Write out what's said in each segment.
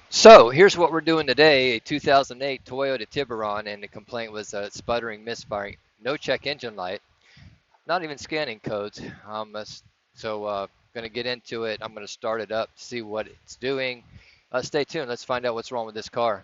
So here's what we're doing today, a 2008 Toyota Tiburon, and the complaint was sputtering, misfiring, no check engine light, not even scanning codes. Going to get into it. I'm going to start it up, see what it's doing. Stay tuned. Let's find out what's wrong with this car.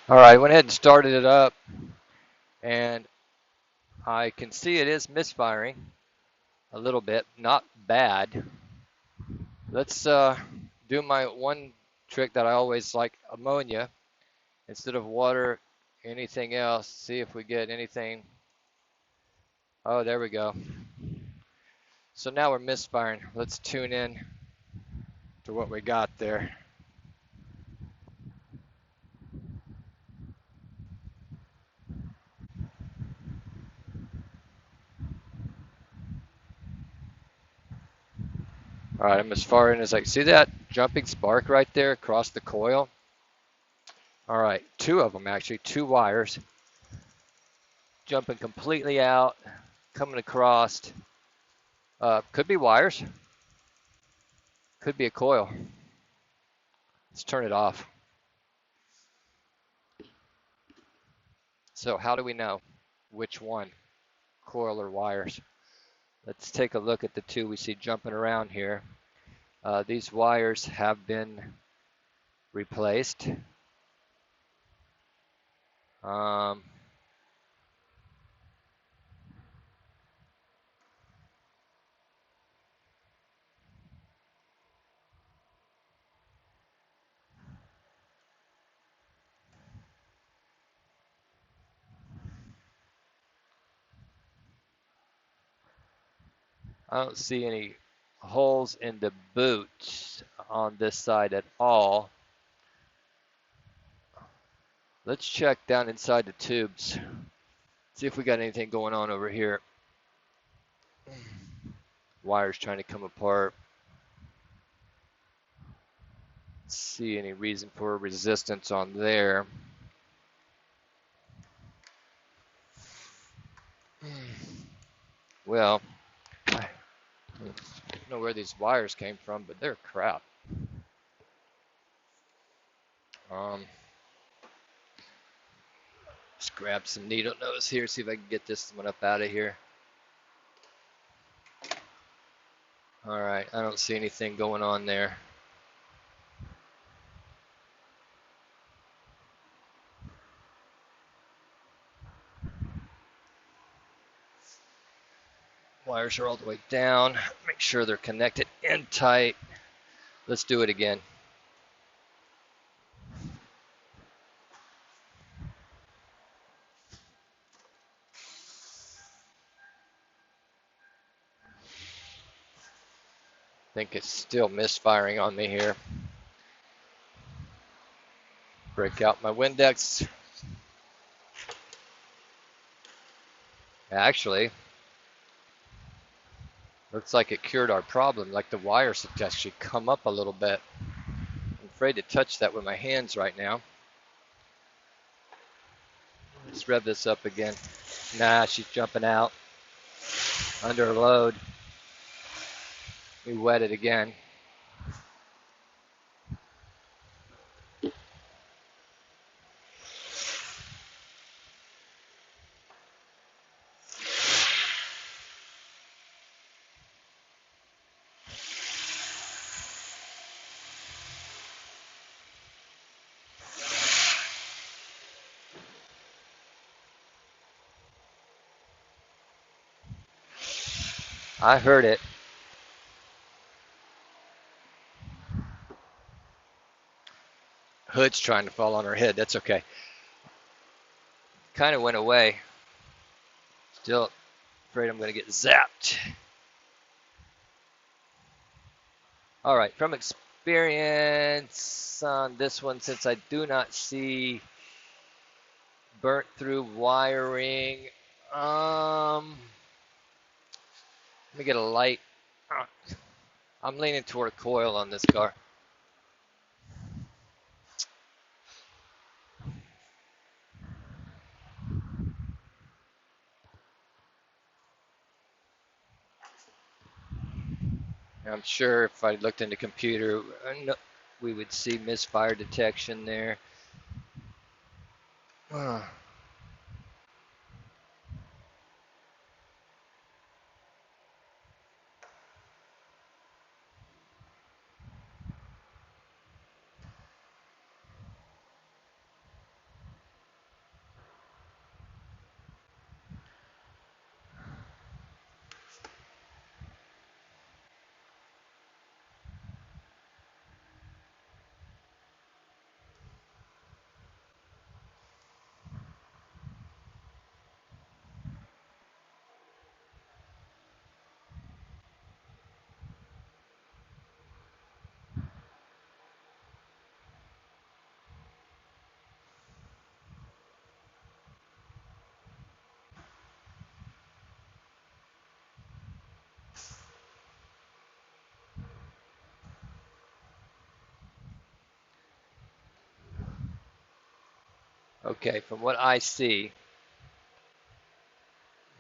All right, I went ahead and started it up, and I can see it is misfiring a little bit, not bad. Let's do my one trick that I always like, ammonia instead of water, anything else. See if we get anything. Oh, there we go. So now we're misfiring. Let's tune in to what we got there. All right, I'm as far in as I can see that jumping spark right there across the coil. All right, two of them actually, two wires jumping completely out, coming across. Could be wires, could be a coil. Let's turn it off. So how do we know which one, coil or wires? Let's take a look at the two we see jumping around here. These wires have been replaced. Um, I don't see any holes in the boot on this side at all. Let's check down inside the tubes. See if we got anything going on over here. Wires trying to come apart. See any reason for resistance on there. Well, I don't know where these wires came from, but they're crap. Let's grab some needle nose here, see if I can get this one up out of here. All right, I don't see anything going on there. Wires are all the way down. Make sure they're connected in tight. Let's do it again. I think it's still misfiring on me here. Break out my Windex. Actually, looks like it cured our problem. Like the wires have actually come up a little bit. I'm afraid to touch that with my hands right now. Let's rev this up again. Nah, she's jumping out under load. We wet it again. I heard it. Hood's trying to fall on her head. That's okay. Kind of went away. Still afraid I'm going to get zapped. All right, from experience on this one, since I do not see burnt through wiring, Let me get a light. I'm leaning toward a coil on this car. I'm sure if I looked in the computer, we would see misfire detection there. Okay, from what I see,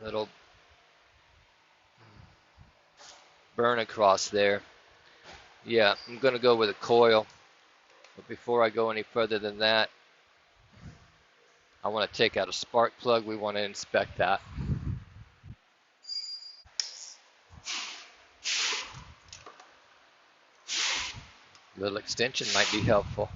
little burn across there. Yeah, I'm going to go with a coil. But before I go any further than that, I want to take out a spark plug. We want to inspect that. A little extension might be helpful.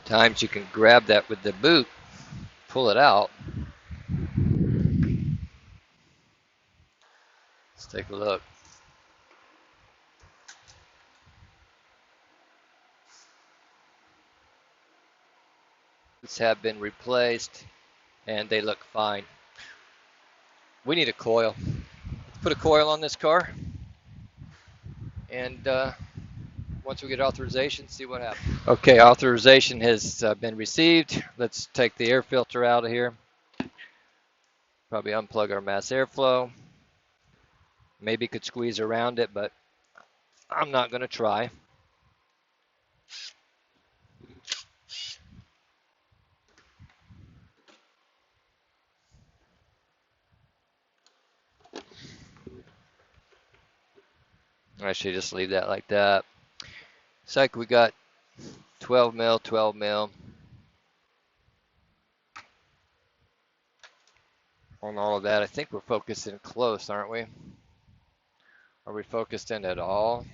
Sometimes you can grab that with the boot, pull it out. Let's take a look. These have been replaced and they look fine. We need a coil. Let's put a coil on this car and once we get authorization, see what happens. Okay, authorization has been received. Let's take the air filter out of here. Probably unplug our mass airflow. Maybe could squeeze around it, but I'm not going to try. I should just leave that like that. Looks like we got 12 mil, 12 mil on all of that. I think we're focused in close, aren't we? Are we focused in at all?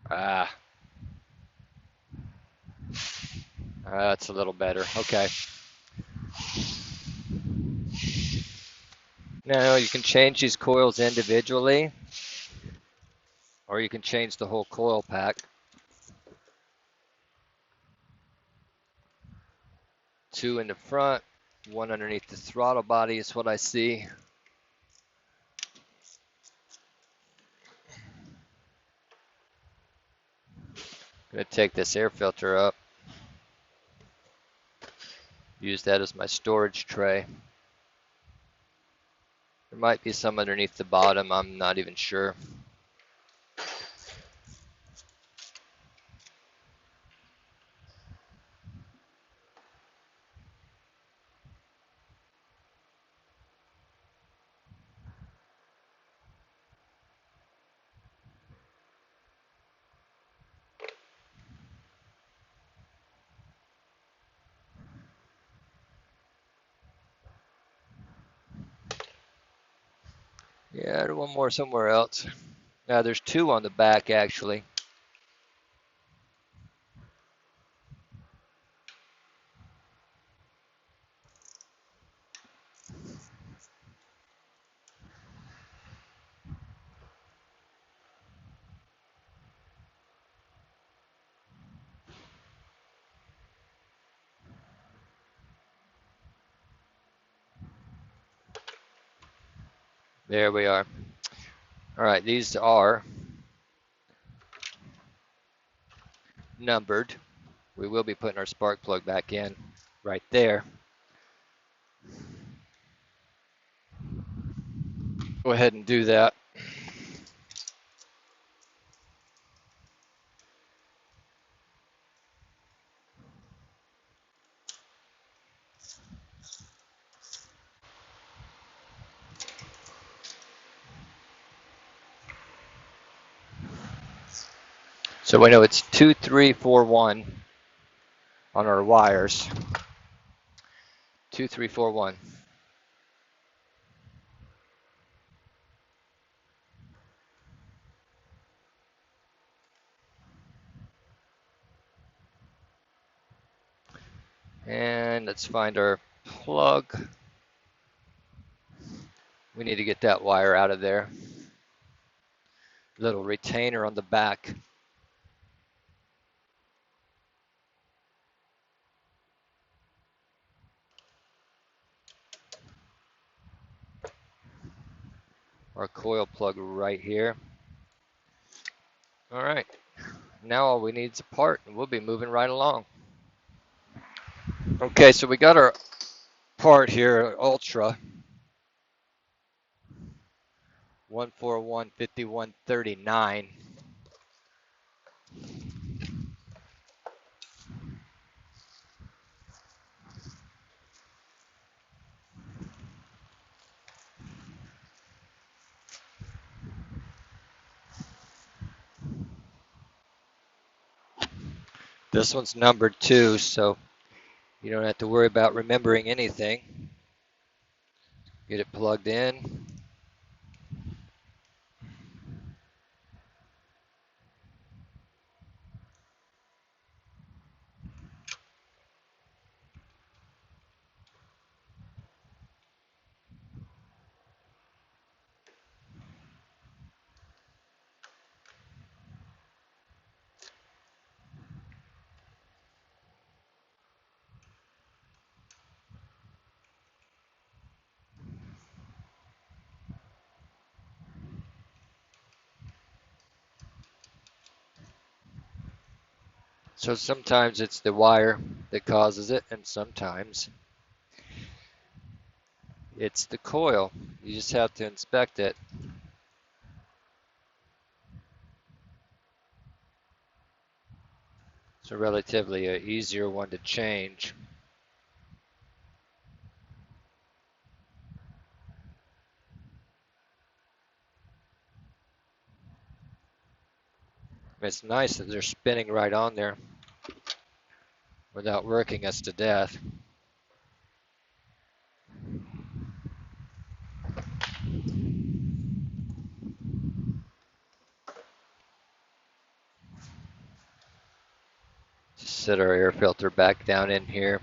That's a little better. Okay. Now you can change these coils individually, or you can change the whole coil pack. 2 in the front, 1 underneath the throttle body is what I see. I'm going to take this air filter up. Use that as my storage tray. There might be some underneath the bottom, I'm not even sure. Yeah, there's one more somewhere else. Now there's 2 on the back actually. There we are. All right, these are numbered. We will be putting our spark plug back in right there. Go ahead and do that. So we know it's 2341 on our wires. 2341. And let's find our plug. We need to get that wire out of there. Little retainer on the back. Our coil plug right here. All right, now all we need is a part, and we'll be moving right along. Okay, so we got our part here, Ultra 1415139. This one's numbered too, so you don't have to worry about remembering anything. Get it plugged in. So sometimes it's the wire that causes it, and sometimes it's the coil. You just have to inspect it. It's a relatively easier one to change. It's nice that they're spinning right on there without working us to death. Just set our air filter back down in here.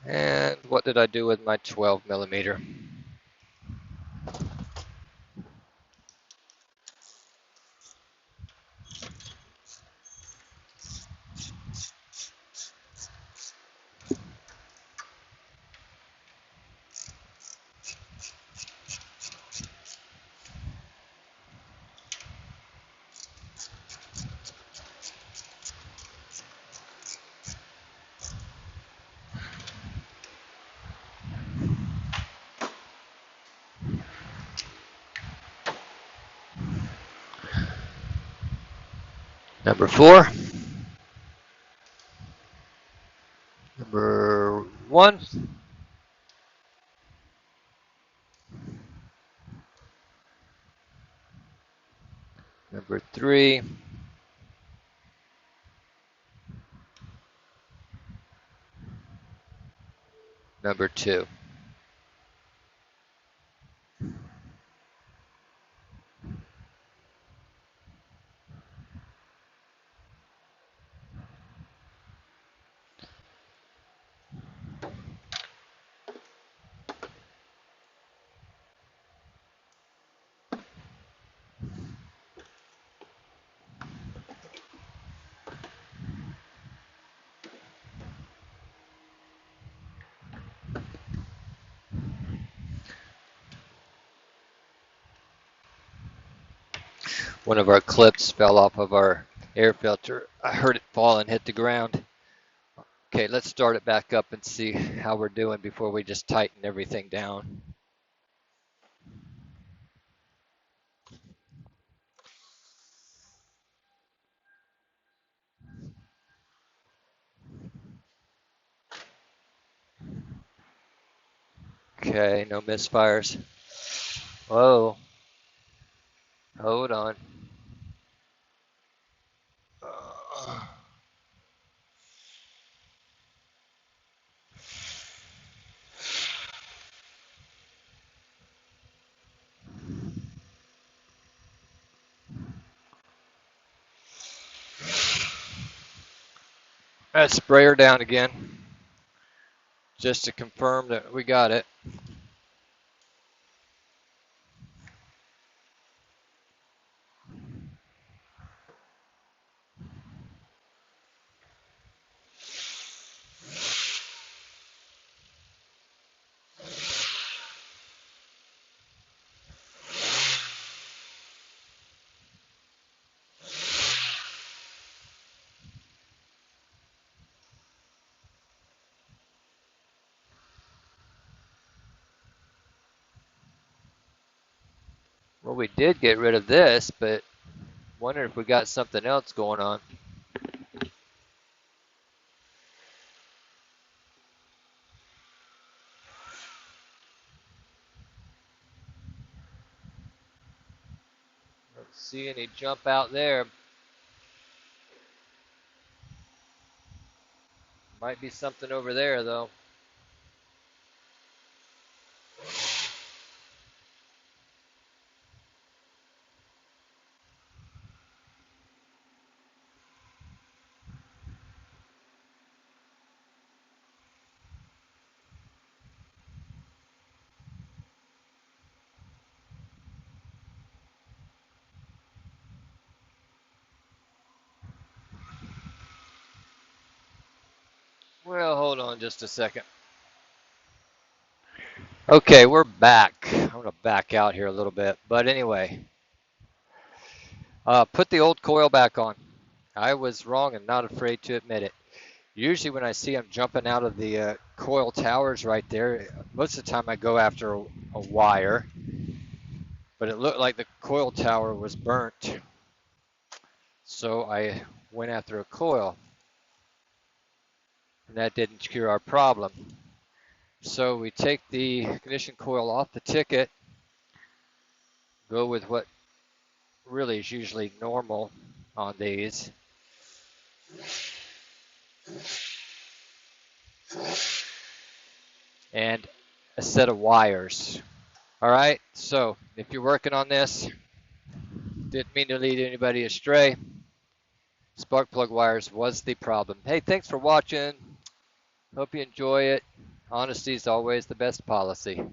And what did I do with my 12 millimeter? Number 4. Number 1. Number 3. Number 2. One of our clips fell off of our air filter. I heard it fall and hit the ground. Okay, let's start it back up and see how we're doing before we just tighten everything down. Okay, no misfires. Whoa. Hold on. Let's spray her down again, just to confirm that we got it. Well, we did get rid of this, but wonder if we got something else going on. Don't see any jump out there. Might be something over there, though. Well, hold on just a second. Okay, we're back. I'm going to back out here a little bit. But anyway, put the old coil back on. I was wrong and not afraid to admit it. Usually when I see them jumping out of the coil towers right there, most of the time I go after a wire. But it looked like the coil tower was burnt. So I went after a coil. And that didn't cure our problem. So we take the ignition coil off the ticket, go with what really is usually normal on these. And a set of wires. All right, so if you're working on this, didn't mean to lead anybody astray. Spark plug wires was the problem. Hey, thanks for watching. Hope you enjoy it. Honesty is always the best policy.